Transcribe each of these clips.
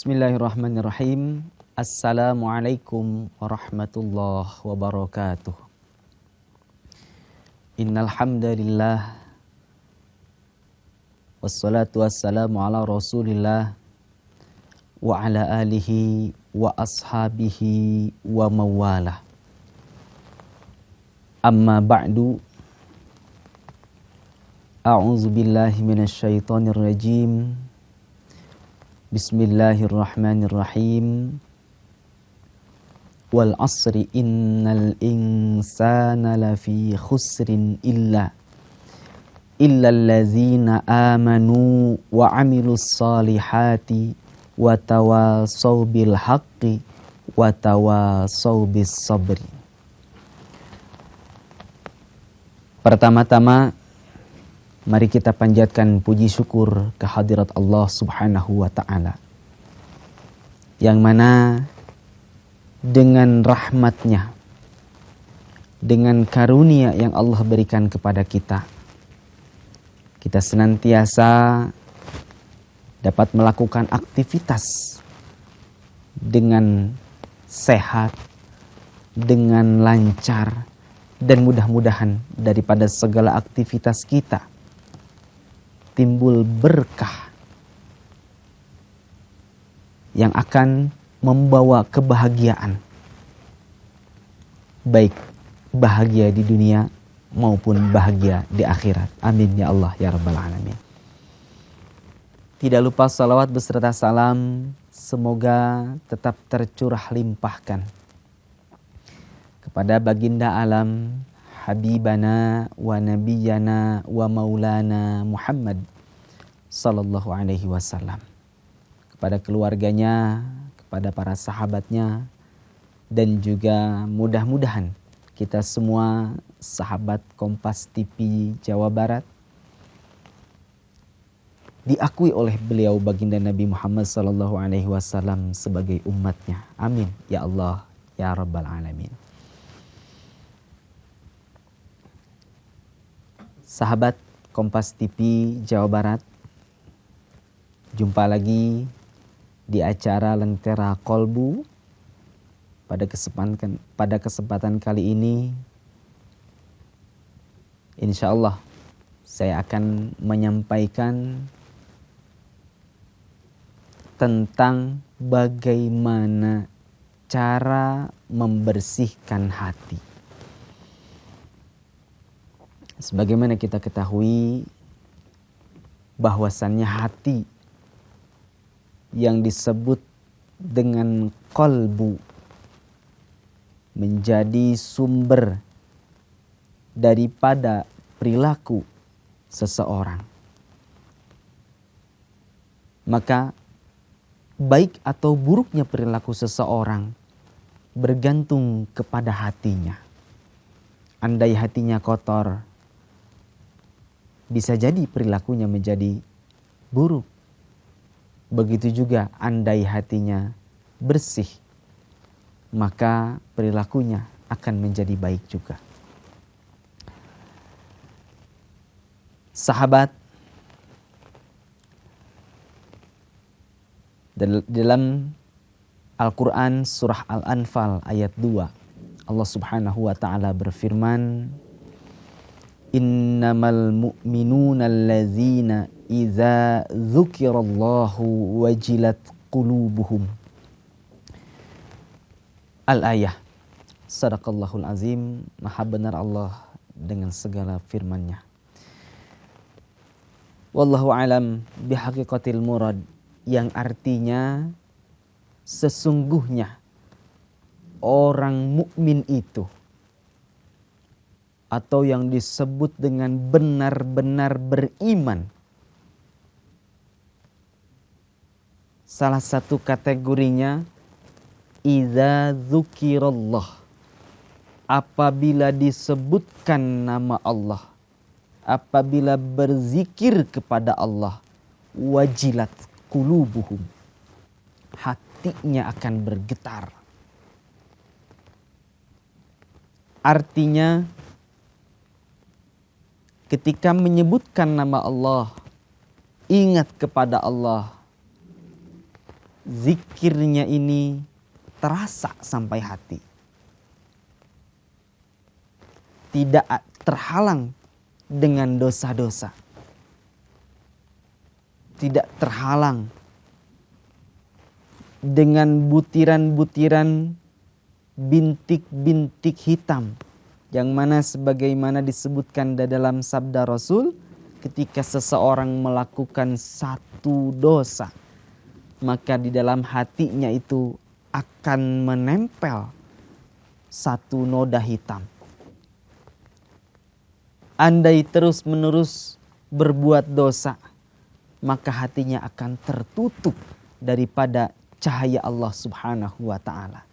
Bismillahirrahmanirrahim. Assalamualaikum warahmatullahi wabarakatuh. Innal hamdalillah wassalatu wassalamu ala Rasulillah wa ala alihi wa ashabihi wa mawalah. Amma ba'du. A'udzu billahi minasyaitonir rajim. Bismillahirrahmanirrahim. Wal asri innal insana lafi khusrin illa allazina amanu wa amilus salihati wa tawasaw bil haqqi wa tawasaw bis sabri. Pertama-tama mari kita panjatkan puji syukur kehadirat Allah Subhanahu wa ta'ala, yang mana dengan rahmatnya, dengan karunia yang Allah berikan kepada kita, kita senantiasa dapat melakukan aktivitas dengan sehat, dengan lancar, dan mudah-mudahan daripada segala aktivitas kita timbul berkah yang akan membawa kebahagiaan, baik bahagia di dunia maupun bahagia di akhirat. Amin ya Allah ya Rabbal Alamin. Tidak lupa salawat beserta salam semoga tetap tercurah limpahkan kepada baginda alam, Habibana wa Nabiyana wa Maulana Muhammad sallallahu alaihi wasallam, kepada keluarganya, kepada para sahabatnya, dan juga mudah-mudahan kita semua sahabat Kompas TV Jawa Barat diakui oleh beliau baginda Nabi Muhammad sallallahu alaihi wasallam sebagai umatnya. Amin ya Allah ya Rabbal Alamin. Sahabat Kompas TV Jawa Barat, jumpa lagi di acara Lentera Kolbu. Pada kesempatan kali ini, insya Allah saya akan menyampaikan tentang bagaimana cara membersihkan hati. Sebagaimana kita ketahui bahwasannya hati yang disebut dengan qalbu menjadi sumber daripada perilaku seseorang. Maka baik atau buruknya perilaku seseorang bergantung kepada hatinya. Andai hatinya kotor, bisa jadi perilakunya menjadi buruk. Begitu juga andai hatinya bersih, maka perilakunya akan menjadi baik juga. Sahabat, dalam Al-Quran surah Al-Anfal ayat 2, Allah Subhanahu wa ta'ala berfirman, Innamal mu'minuna allazina idza dzukirallahu wajilat qulubuhum. Al-ayah. Sadaqallahul azim. Maha benar Allah dengan segala firman-Nya. Wallahu alam bihaqiqatil murad, yang artinya sesungguhnya orang mukmin itu, atau yang disebut dengan benar-benar beriman, salah satu kategorinya idza dzukirallah, apabila disebutkan nama Allah, apabila berzikir kepada Allah, wajilat qulubuhum, hatinya akan bergetar. Artinya ketika menyebutkan nama Allah, ingat kepada Allah, zikirnya ini terasa sampai hati. Tidak terhalang dengan dosa-dosa. Tidak terhalang dengan butiran-butiran bintik-bintik hitam. Yang mana sebagaimana disebutkan dalam sabda Rasul, ketika seseorang melakukan satu dosa, maka di dalam hatinya itu akan menempel satu noda hitam. Andai terus-menerus berbuat dosa, maka hatinya akan tertutup daripada cahaya Allah Subhanahu wa ta'ala.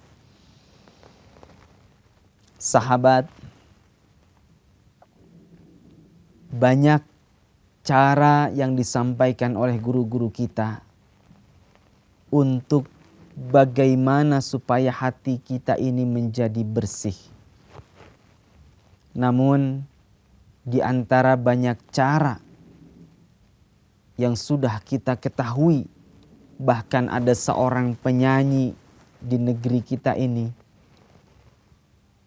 Sahabat, banyak cara yang disampaikan oleh guru-guru kita untuk bagaimana supaya hati kita ini menjadi bersih. Namun di antara banyak cara yang sudah kita ketahui, bahkan ada seorang penyanyi di negeri kita ini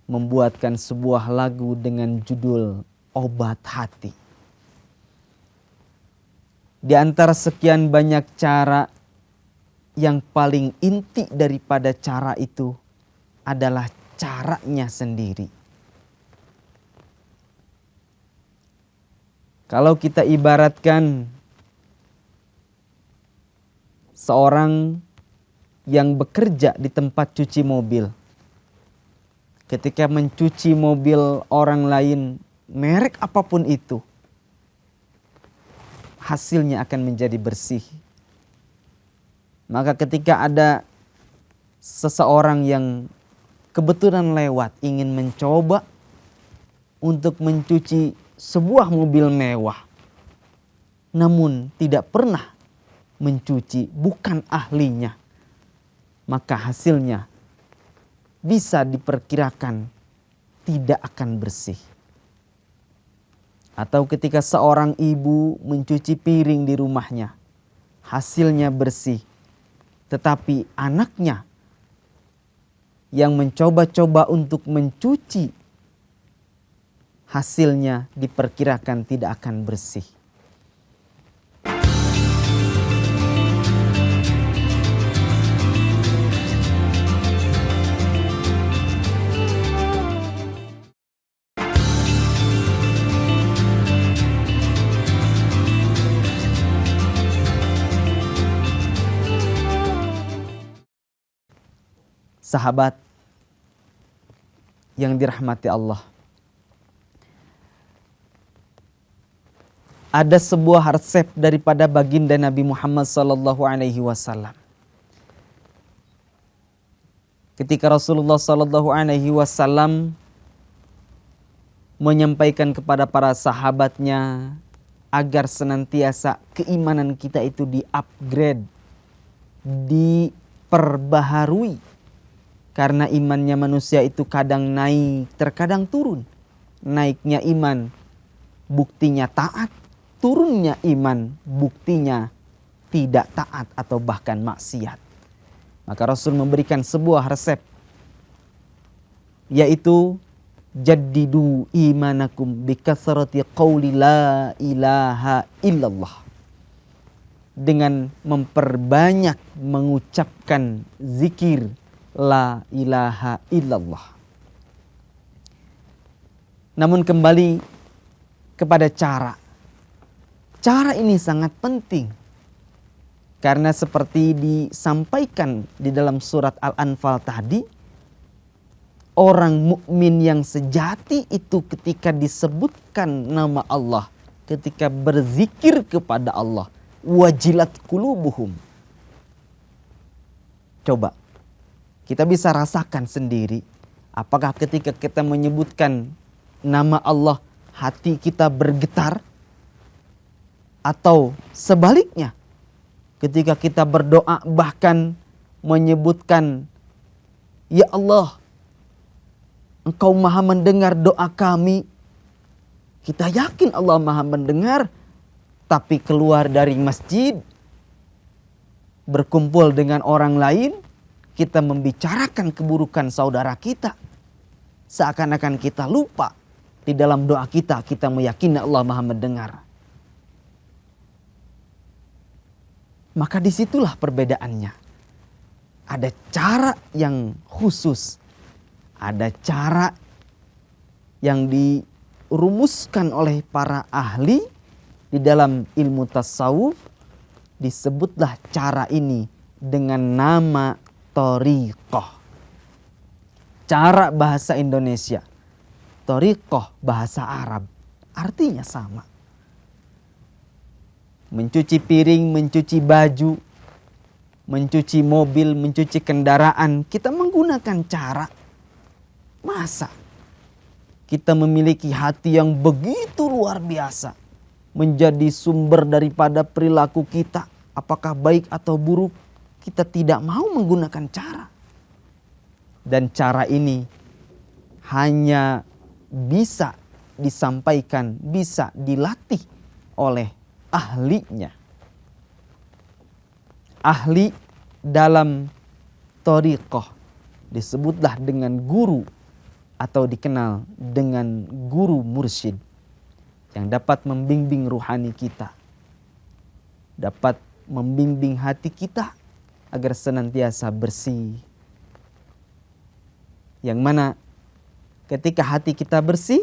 membuatkan sebuah lagu dengan judul Obat Hati. Di antara sekian banyak cara, yang paling inti daripada cara itu adalah caranya sendiri. Kalau kita ibaratkan seorang yang bekerja di tempat cuci mobil, ketika mencuci mobil orang lain, merek apapun itu, hasilnya akan menjadi bersih. Maka ketika ada seseorang yang kebetulan lewat ingin mencoba untuk mencuci sebuah mobil mewah, namun tidak pernah mencuci, bukan ahlinya, maka hasilnya bisa diperkirakan tidak akan bersih. Atau ketika seorang ibu mencuci piring di rumahnya, hasilnya bersih, tetapi anaknya yang mencoba-coba untuk mencuci, hasilnya diperkirakan tidak akan bersih. Sahabat yang dirahmati Allah, ada sebuah resep daripada baginda Nabi Muhammad SAW. Ketika Rasulullah SAW menyampaikan kepada para sahabatnya agar senantiasa keimanan kita itu di-upgrade, diperbaharui. Karena imannya manusia itu kadang naik, terkadang turun. Naiknya iman buktinya taat, turunnya iman buktinya tidak taat atau bahkan maksiat. Maka Rasul memberikan sebuah resep, yaitu jaddidu imanakum bikathrati qawli la ilaha illallah. Dengan memperbanyak mengucapkan zikir la ilaha illallah. Namun kembali kepada cara. Cara ini sangat penting. Karena seperti disampaikan di dalam surat Al-Anfal tadi, orang mukmin yang sejati itu ketika disebutkan nama Allah, ketika berzikir kepada Allah, wajilat qulubuhum. Coba kita bisa rasakan sendiri, apakah ketika kita menyebutkan nama Allah hati kita bergetar, atau sebaliknya ketika kita berdoa bahkan menyebutkan ya Allah, Engkau maha mendengar doa kami. Kita yakin Allah maha mendengar, tapi keluar dari masjid berkumpul dengan orang lain, kita membicarakan keburukan saudara kita. Seakan-akan kita lupa di dalam doa kita meyakini Allah Maha mendengar. Maka disitulah perbedaannya. Ada cara yang khusus. Ada cara yang dirumuskan oleh para ahli di dalam ilmu tasawuf. Disebutlah cara ini dengan nama thariqah. Cara bahasa Indonesia. Thariqah bahasa Arab. Artinya sama. Mencuci piring, mencuci baju, mencuci mobil, mencuci kendaraan. Kita menggunakan cara. Masa kita memiliki hati yang begitu luar biasa, menjadi sumber daripada perilaku kita, apakah baik atau buruk, kita tidak mau menggunakan cara. Dan cara ini hanya bisa disampaikan, bisa dilatih oleh ahlinya. Ahli dalam thariqah disebutlah dengan guru atau dikenal dengan guru mursyid yang dapat membimbing ruhani kita, dapat membimbing hati kita agar senantiasa bersih. Yang mana ketika hati kita bersih,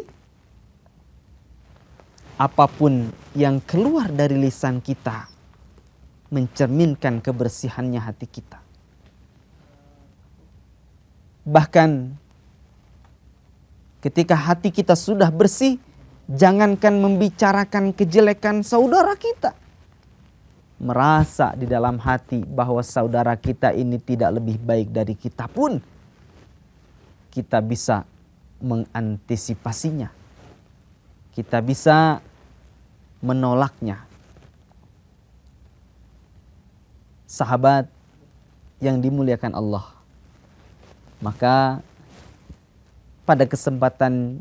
apapun yang keluar dari lisan kita mencerminkan kebersihannya hati kita. Bahkan ketika hati kita sudah bersih, jangankan membicarakan kejelekan saudara kita. Merasa di dalam hati bahwa saudara kita ini tidak lebih baik dari kita pun, kita bisa mengantisipasinya. Kita bisa menolaknya. Sahabat yang dimuliakan Allah, maka pada kesempatan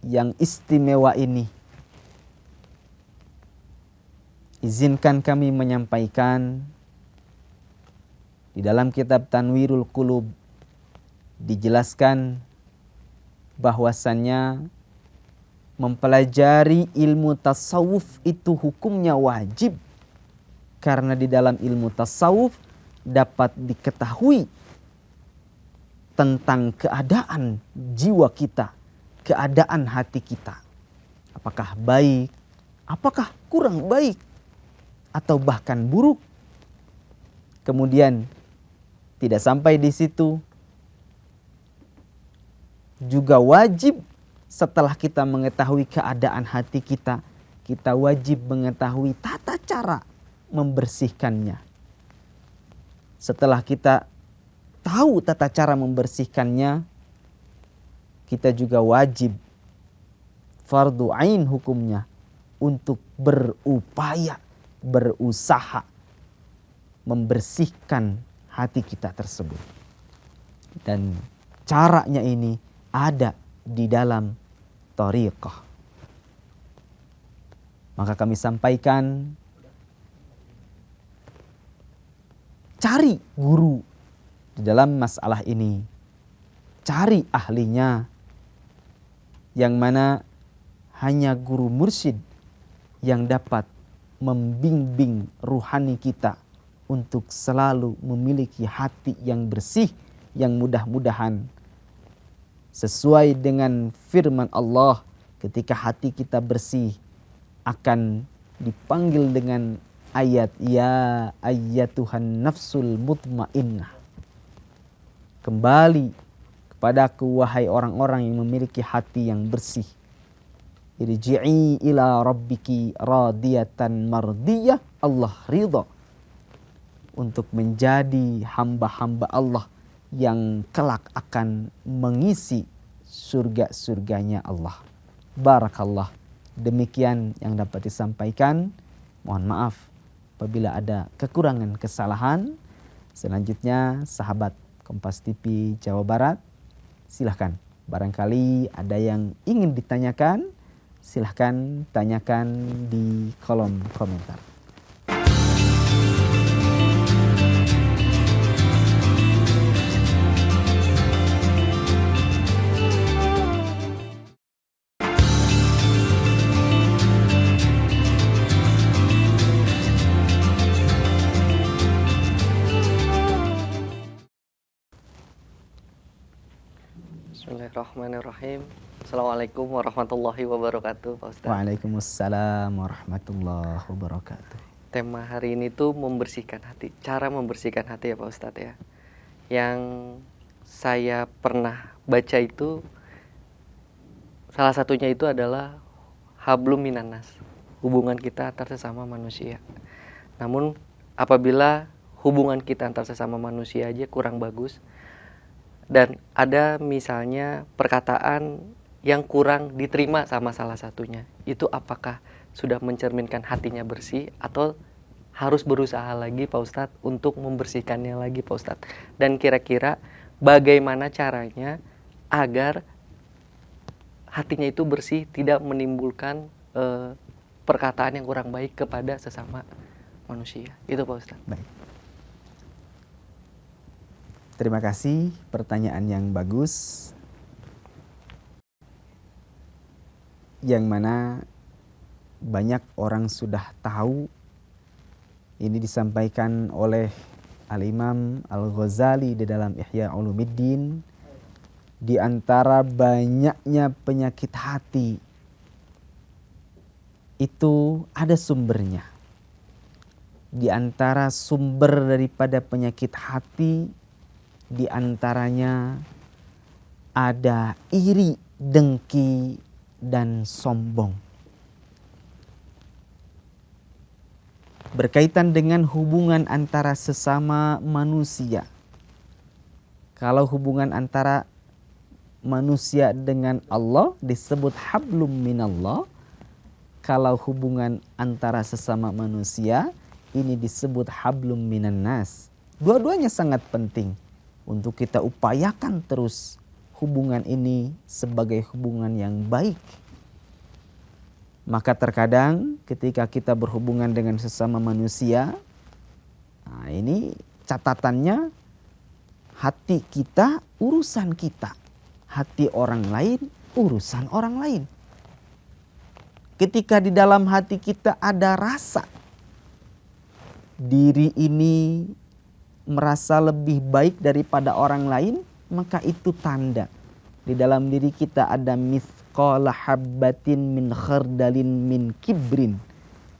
yang istimewa ini, izinkan kami menyampaikan di dalam kitab Tanwirul Qulub dijelaskan bahwasannya mempelajari ilmu tasawuf itu hukumnya wajib, karena di dalam ilmu tasawuf dapat diketahui tentang keadaan jiwa kita, keadaan hati kita. Apakah baik, apakah kurang baik, atau bahkan buruk. Kemudian tidak sampai di situ, juga wajib setelah kita mengetahui keadaan hati kita, kita wajib mengetahui tata cara membersihkannya. Setelah kita tahu tata cara membersihkannya, kita juga wajib, fardu ain hukumnya, untuk berupaya, berusaha membersihkan hati kita tersebut. Dan caranya ini ada di dalam thariqah. Maka kami sampaikan, cari guru di dalam masalah ini. Cari ahlinya, yang mana hanya guru mursyid yang dapat membimbing ruhani kita untuk selalu memiliki hati yang bersih, yang mudah-mudahan sesuai dengan firman Allah, ketika hati kita bersih akan dipanggil dengan ayat ya ayyatuhan nafsul mutmainnah. Kembali kepadaku wahai orang-orang yang memiliki hati yang bersih. Irji'i ila rabbiki radiyatan mardiyah. Allah ridha untuk menjadi hamba-hamba Allah yang kelak akan mengisi surga-surganya Allah. Barakallah. Demikian yang dapat disampaikan. Mohon maaf apabila ada kekurangan kesalahan. Selanjutnya sahabat Kompas TV Jawa Barat, silahkan. Barangkali ada yang ingin ditanyakan, silahkan tanyakan di kolom komentar. Bismillahirrahmanirrahim. Assalamualaikum warahmatullahi wabarakatuh, Pak Ustadz. Waalaikumsalam warahmatullahi wabarakatuh. Tema hari ini tuh membersihkan hati. Cara membersihkan hati ya Pak Ustadz ya. Yang saya pernah baca itu, salah satunya itu adalah hablum minanas. Hubungan kita antar sesama manusia. Namun apabila hubungan kita antar sesama manusia aja kurang bagus, dan ada misalnya perkataan yang kurang diterima sama salah satunya, itu apakah sudah mencerminkan hatinya bersih atau harus berusaha lagi Pak Ustadz untuk membersihkannya lagi Pak Ustadz? Dan kira-kira bagaimana caranya agar hatinya itu bersih, tidak menimbulkan perkataan yang kurang baik kepada sesama manusia? Itu Pak Ustadz. Baik. Terima kasih, pertanyaan yang bagus. Yang mana banyak orang sudah tahu. Ini disampaikan oleh Al-Imam Al-Ghazali di dalam Ihya Ulumuddin. Di antara banyaknya penyakit hati, itu ada sumbernya. Di antara sumber daripada penyakit hati, di antaranya ada iri, dengki, dan sombong. Berkaitan dengan hubungan antara sesama manusia. Kalau hubungan antara manusia dengan Allah disebut hablum minallah. Kalau hubungan antara sesama manusia ini disebut hablum minannas. Dua-duanya sangat penting untuk kita upayakan terus hubungan ini sebagai hubungan yang baik. Maka terkadang ketika kita berhubungan dengan sesama manusia, nah ini catatannya, hati kita urusan kita, hati orang lain urusan orang lain. Ketika di dalam hati kita ada rasa diri ini merasa lebih baik daripada orang lain, maka itu tanda di dalam diri kita ada mithqala habbatin min khardalin min kibrin.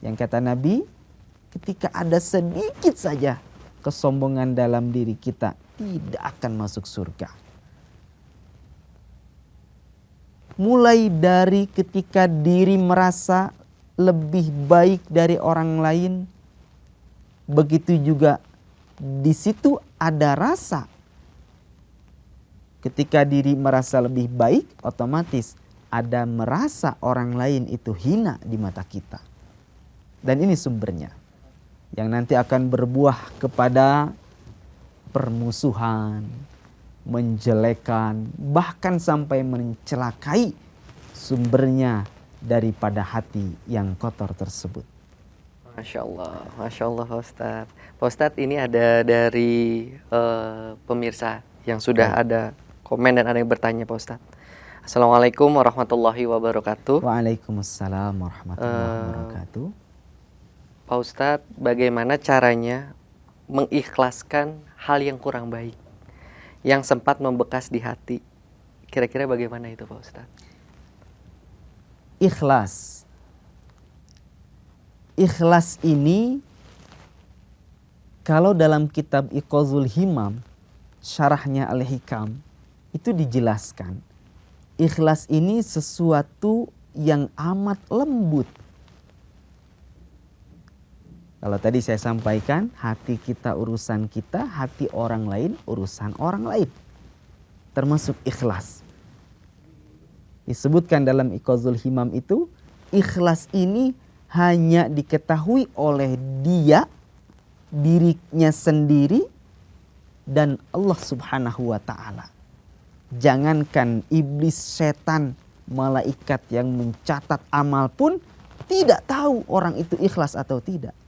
Yang kata Nabi, ketika ada sedikit saja kesombongan dalam diri kita, tidak akan masuk surga. Mulai dari ketika diri merasa lebih baik dari orang lain, begitu juga di situ ada rasa. Ketika diri merasa lebih baik, otomatis ada merasa orang lain itu hina di mata kita. Dan ini sumbernya yang nanti akan berbuah kepada permusuhan, menjelekan, bahkan sampai mencelakai, sumbernya daripada hati yang kotor tersebut. Masya Allah Pak Ustadz. Pak Ustadz, ini ada dari pemirsa yang sudah ada komen dan ada yang bertanya Pak Ustadz. Assalamualaikum warahmatullahi wabarakatuh. Waalaikumsalam warahmatullahi wabarakatuh. Pak Ustadz, bagaimana caranya mengikhlaskan hal yang kurang baik yang sempat membekas di hati? Kira-kira bagaimana itu Pak Ustadz? Ikhlas. Ikhlas ini kalau dalam kitab Iqazul Himam, syarahnya Al-Hikam, itu dijelaskan. Ikhlas ini sesuatu yang amat lembut. Kalau tadi saya sampaikan, hati kita urusan kita, hati orang lain urusan orang lain. Termasuk ikhlas. Disebutkan dalam Iqazul Himam itu, ikhlas ini hanya diketahui oleh dia, dirinya sendiri, dan Allah Subhanahu wa ta'ala. Jangankan iblis, setan, malaikat yang mencatat amal pun tidak tahu orang itu ikhlas atau tidak.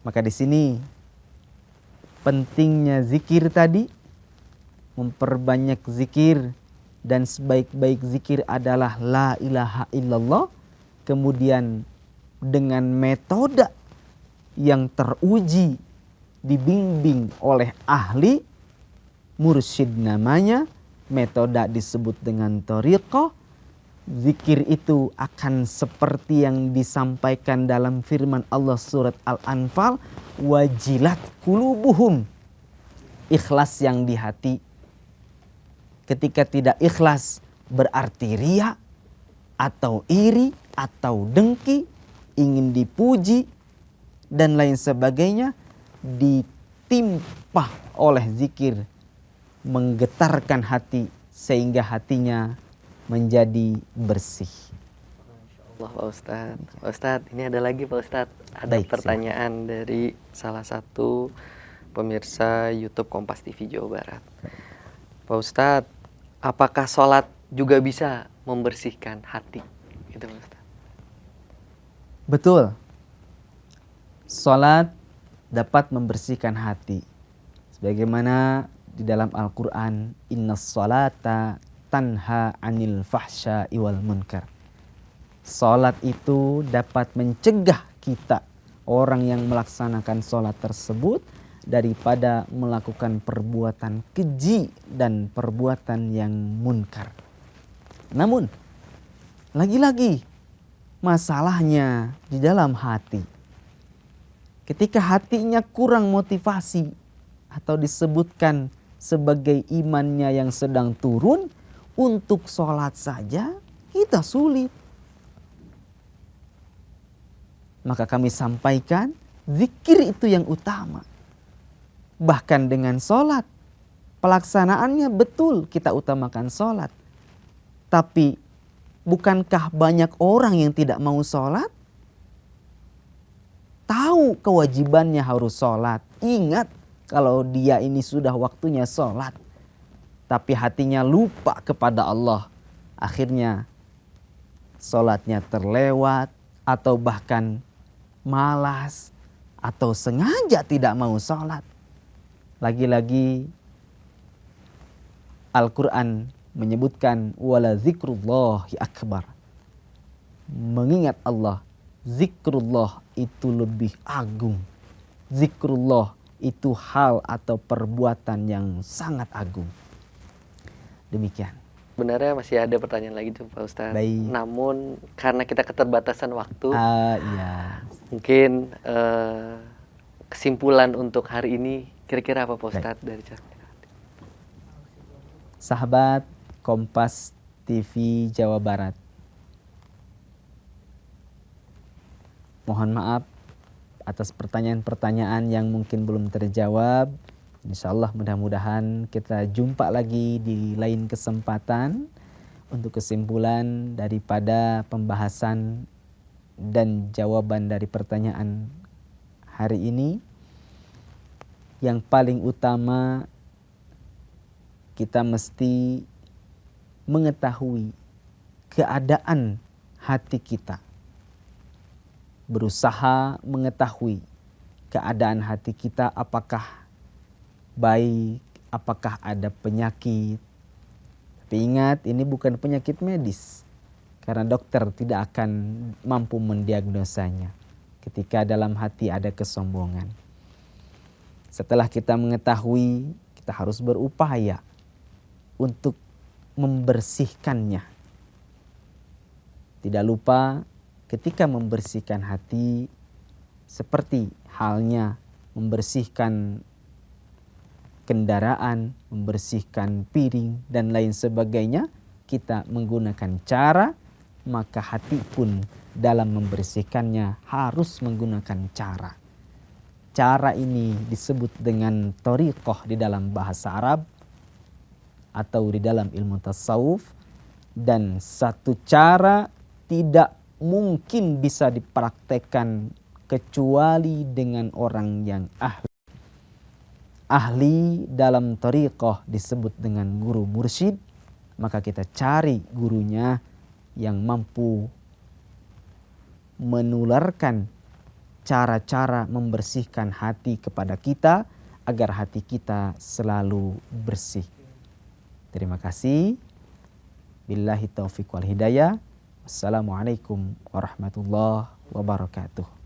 Maka di sini pentingnya zikir tadi, memperbanyak zikir, dan sebaik-baik zikir adalah la ilaha illallah. Kemudian dengan metode yang teruji, dibimbing oleh ahli, mursyid namanya, metode disebut dengan thariqah. Zikir itu akan seperti yang disampaikan dalam firman Allah surat Al-Anfal, wajilat kulubuhum, ikhlas yang di hati. Ketika tidak ikhlas berarti riya atau iri atau dengki, ingin dipuji dan lain sebagainya, ditimpa oleh zikir, menggetarkan hati sehingga hatinya menjadi bersih. Allah Pak Ustadz. Pak Ustadz, ini ada lagi Pak Ustadz. Ada Baik, pertanyaan dari salah satu pemirsa YouTube Kompas TV Jawa Barat. Pak Ustadz, apakah sholat juga bisa membersihkan hati? Gitu Pak Ustadz. Betul. Salat dapat membersihkan hati. Sebagaimana di dalam Al-Quran, innas salata tanha anil fahsya'i wal munkar. Salat itu dapat mencegah kita, orang yang melaksanakan salat tersebut, daripada melakukan perbuatan keji dan perbuatan yang munkar. Namun, lagi-lagi masalahnya di dalam hati. Ketika hatinya kurang motivasi atau disebutkan sebagai imannya yang sedang turun, untuk sholat saja kita sulit. Maka kami sampaikan, zikir itu yang utama. Bahkan dengan sholat, pelaksanaannya betul kita utamakan sholat. Tapi bukankah banyak orang yang tidak mau sholat? Tahu kewajibannya harus sholat. Ingat kalau dia ini sudah waktunya sholat. Tapi hatinya lupa kepada Allah. Akhirnya sholatnya terlewat. Atau bahkan malas. Atau sengaja tidak mau sholat. Lagi-lagi Al-Quran menyebutkan wala zikrullahi akbar. Mengingat Allah, zikrullah itu lebih agung. Zikrullah itu hal atau perbuatan yang sangat agung. Demikian. Sebenarnya masih ada pertanyaan lagi tuh Pak Ustadz. Baik. Namun karena kita keterbatasan waktu, Iya. mungkin kesimpulan untuk hari ini kira-kira apa Pak Ustadz dari cara? Sahabat Kompas TV Jawa Barat, mohon maaf atas pertanyaan-pertanyaan yang mungkin belum terjawab. Insya Allah mudah-mudahan kita jumpa lagi di lain kesempatan untuk kesimpulan daripada pembahasan dan jawaban dari pertanyaan hari ini. Yang paling utama, kita mesti mengetahui keadaan hati kita. Berusaha mengetahui keadaan hati kita, apakah baik, apakah ada penyakit. Tapi ingat, ini bukan penyakit medis. Karena dokter tidak akan mampu mendiagnosanya ketika dalam hati ada kesombongan. Setelah kita mengetahui, kita harus berupaya untuk membersihkannya. Tidak lupa ketika membersihkan hati, seperti halnya membersihkan kendaraan, membersihkan piring, dan lain sebagainya, kita menggunakan cara, maka hati pun dalam membersihkannya harus menggunakan cara. Cara ini disebut dengan thariqah di dalam bahasa Arab atau di dalam ilmu tasawuf, dan satu cara tidak mungkin bisa dipraktekkan kecuali dengan orang yang ahli. Ahli dalam thariqah disebut dengan guru mursyid, maka kita cari gurunya yang mampu menularkan cara-cara membersihkan hati kepada kita agar hati kita selalu bersih. Terima kasih. Billahi taufiq wal hidayah. Assalamualaikum warahmatullahi wabarakatuh.